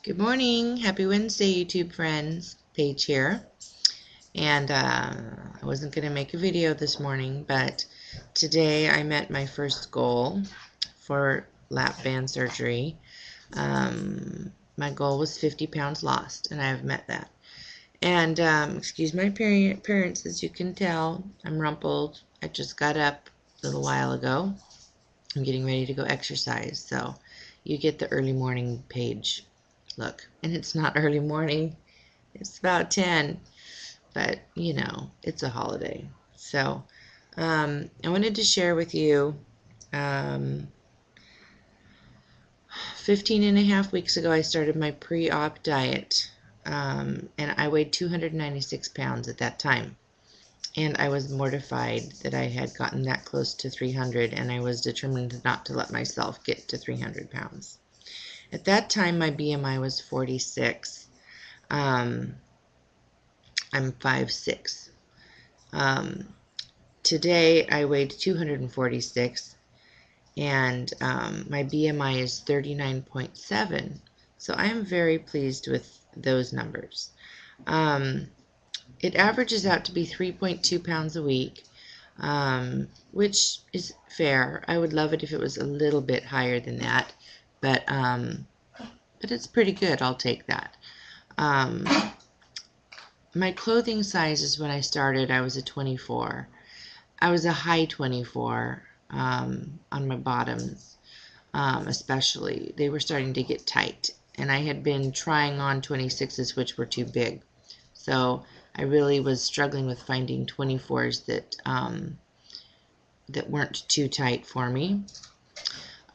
Good morning. Happy Wednesday, YouTube friends. Paige here. And I wasn't going to make a video this morning, but today I met my first goal for lap band surgery. My goal was 50 pounds lost, and I have met that. And excuse my appearance, as you can tell, I'm rumpled. I just got up a little while ago. I'm getting ready to go exercise, so you get the early morning Paige look. And it's not early morning, it's about 10, but you know, it's a holiday. So I wanted to share with you 15 and a half weeks ago I started my pre-op diet, and I weighed 296 pounds at that time. And I was mortified that I had gotten that close to 300, and I was determined not to let myself get to 300 pounds. At that time, my BMI was 46. I'm 5'6". Today, I weighed 246, and my BMI is 39.7. So I am very pleased with those numbers. It averages out to be 3.2 pounds a week, which is fair. I would love it if it was a little bit higher than that, but it's pretty good. I'll take that. My clothing sizes when I started, I was a 24. I was a high 24 on my bottoms, especially. They were starting to get tight, and I had been trying on 26s, which were too big. So I really was struggling with finding 24s that weren't too tight for me.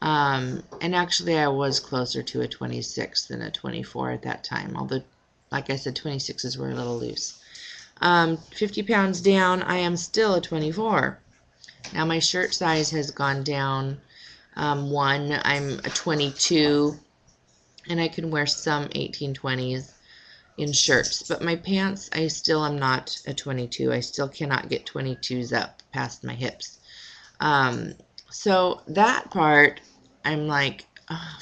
And actually I was closer to a 26 than a 24 at that time, although, like I said, 26s were a little loose. 50 pounds down, I am still a 24. Now my shirt size has gone down one. I'm a 22, and I can wear some 1820s in shirts, but my pants, I still am not a 22. I still cannot get 22s up past my hips. So that part, I'm like,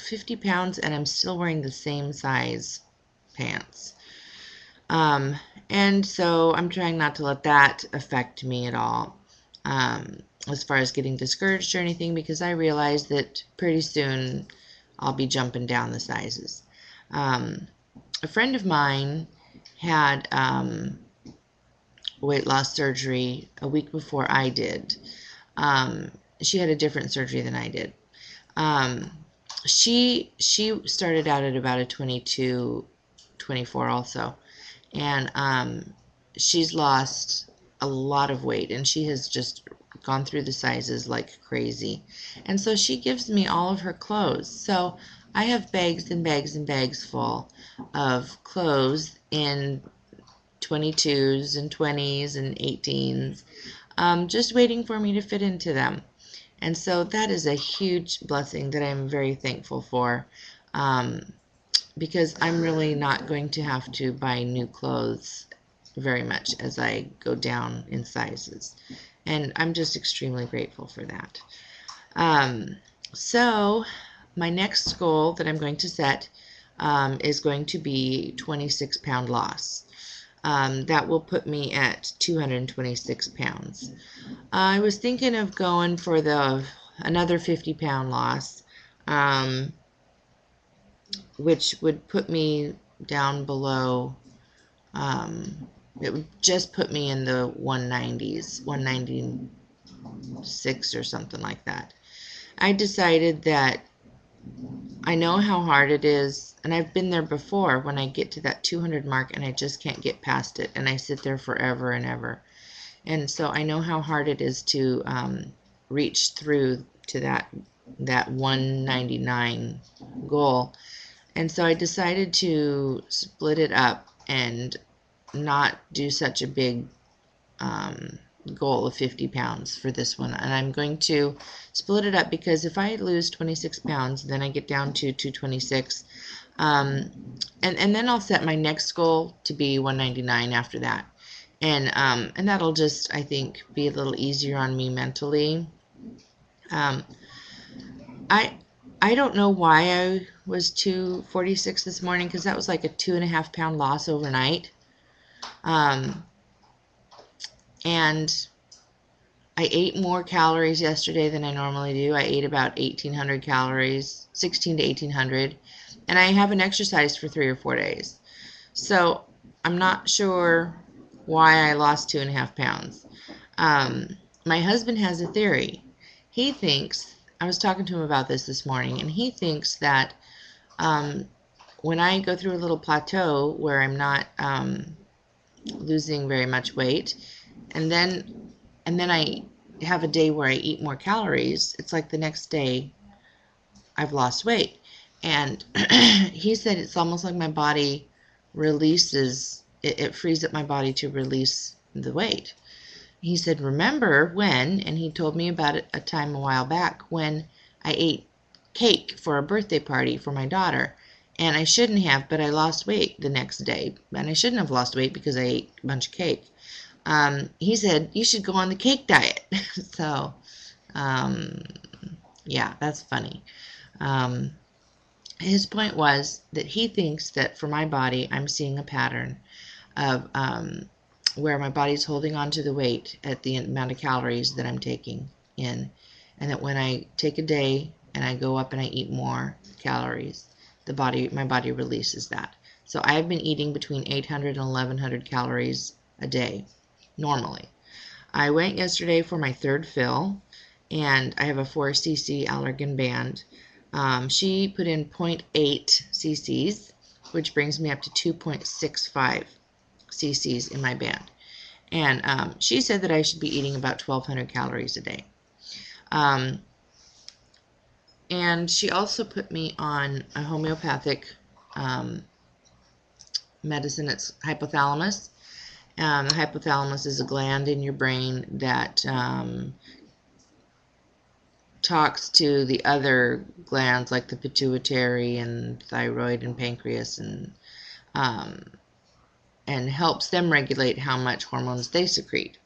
50 pounds and I'm still wearing the same size pants. And so I'm trying not to let that affect me at all, as far as getting discouraged or anything, because I realize that pretty soon I'll be jumping down the sizes. A friend of mine had weight loss surgery a week before I did. She had a different surgery than I did. She started out at about a 22, 24 also, and she's lost a lot of weight, and she has just gone through the sizes like crazy. And so she gives me all of her clothes. So I have bags and bags and bags full of clothes in 22s and 20s and 18s, just waiting for me to fit into them. And so that is a huge blessing that I'm very thankful for, because I'm really not going to have to buy new clothes very much as I go down in sizes. And I'm just extremely grateful for that. So my next goal that I'm going to set is going to be 26-pound loss. That will put me at 226 pounds. I was thinking of going for another 50-pound loss, which would put me down below, it would just put me in the 190s, 196 or something like that. I decided that I know how hard it is, and I've been there before when I get to that 200 mark and I just can't get past it, and I sit there forever and ever. And so I know how hard it is to reach through to that 199 goal. And so I decided to split it up and not do such a big goal of 50 pounds for this one. And I'm going to split it up, because if I lose 26 pounds, then I get down to 226. And then I'll set my next goal to be 199 after that. And that'll just, I think, be a little easier on me mentally. I don't know why I was 246 this morning, because that was like a 2.5 pound loss overnight. And I ate more calories yesterday than I normally do. I ate about 1,800 calories, 16 to 1,800, and I haven't exercised for 3 or 4 days. So I'm not sure why I lost 2.5 pounds. My husband has a theory. He thinks, I was talking to him about this morning, and he thinks that when I go through a little plateau where I'm not losing very much weight, and then I have a day where I eat more calories, it's like the next day I've lost weight. And he said it's almost like my body releases, it frees up my body to release the weight. He said, remember when, and he told me about it a time a while back, when I ate cake for a birthday party for my daughter. And I shouldn't have, but I lost weight the next day. And I shouldn't have lost weight because I ate a bunch of cake. He said, you should go on the cake diet. So, yeah, that's funny. His point was that he thinks that for my body, I'm seeing a pattern of where my body's holding on to the weight at the amount of calories that I'm taking in. And that when I take a day and I go up and I eat more calories, my body releases that. So I've been eating between 800 and 1,100 calories a day, normally. I went yesterday for my third fill, and I have a 4 cc Allergan band. She put in 0.8 cc's, which brings me up to 2.65 cc's in my band. And she said that I should be eating about 1,200 calories a day. And she also put me on a homeopathic medicine. It's Hypothalamus. The hypothalamus is a gland in your brain that talks to the other glands like the pituitary and thyroid and pancreas, and helps them regulate how much hormones they secrete.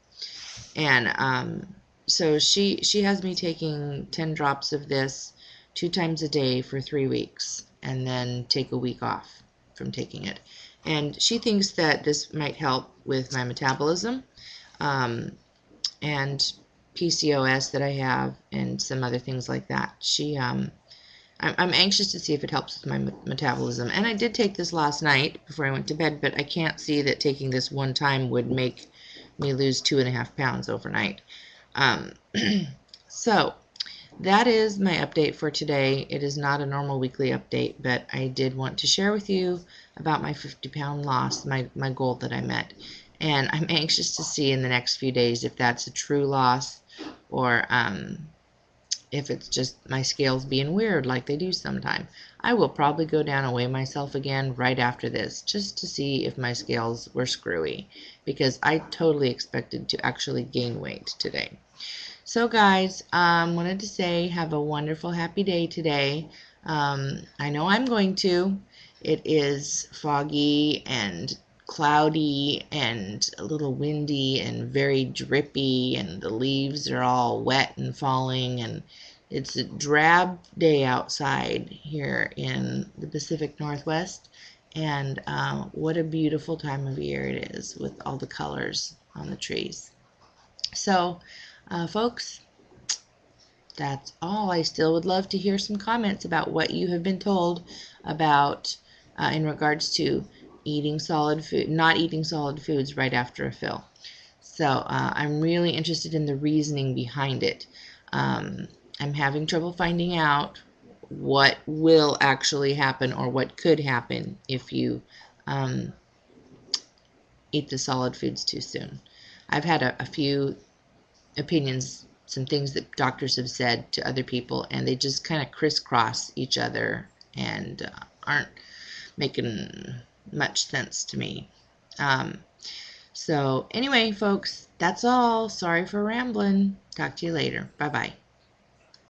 And so she has me taking 10 drops of this 2 times a day for 3 weeks, and then take a week off from taking it. And she thinks that this might help with my metabolism and PCOS that I have, and some other things like that. I'm anxious to see if it helps with my metabolism. And I did take this last night before I went to bed, but I can't see that taking this one time would make me lose 2.5 pounds overnight. So that is my update for today. It is not a normal weekly update, but I did want to share with you about my 50-pound loss, my goal that I met. And I'm anxious to see in the next few days if that's a true loss, or if it's just my scales being weird like they do sometime. I will probably go down and weigh myself again right after this, just to see if my scales were screwy, because I totally expected to actually gain weight today. So guys, wanted to say have a wonderful, happy day today. I know I'm going to. It is foggy and cloudy and a little windy and very drippy, and the leaves are all wet and falling, and it's a drab day outside here in the Pacific Northwest. And what a beautiful time of year it is with all the colors on the trees. So folks, that's all. I still would love to hear some comments about what you have been told about in regards to eating solid food, not eating solid foods right after a fill. So I'm really interested in the reasoning behind it. I'm having trouble finding out what will actually happen, or what could happen if you eat the solid foods too soon. I've had a few opinions, some things that doctors have said to other people, and they just kind of crisscross each other and aren't making much sense to me. So anyway, folks, that's all. Sorry for rambling. Talk to you later. Bye-bye.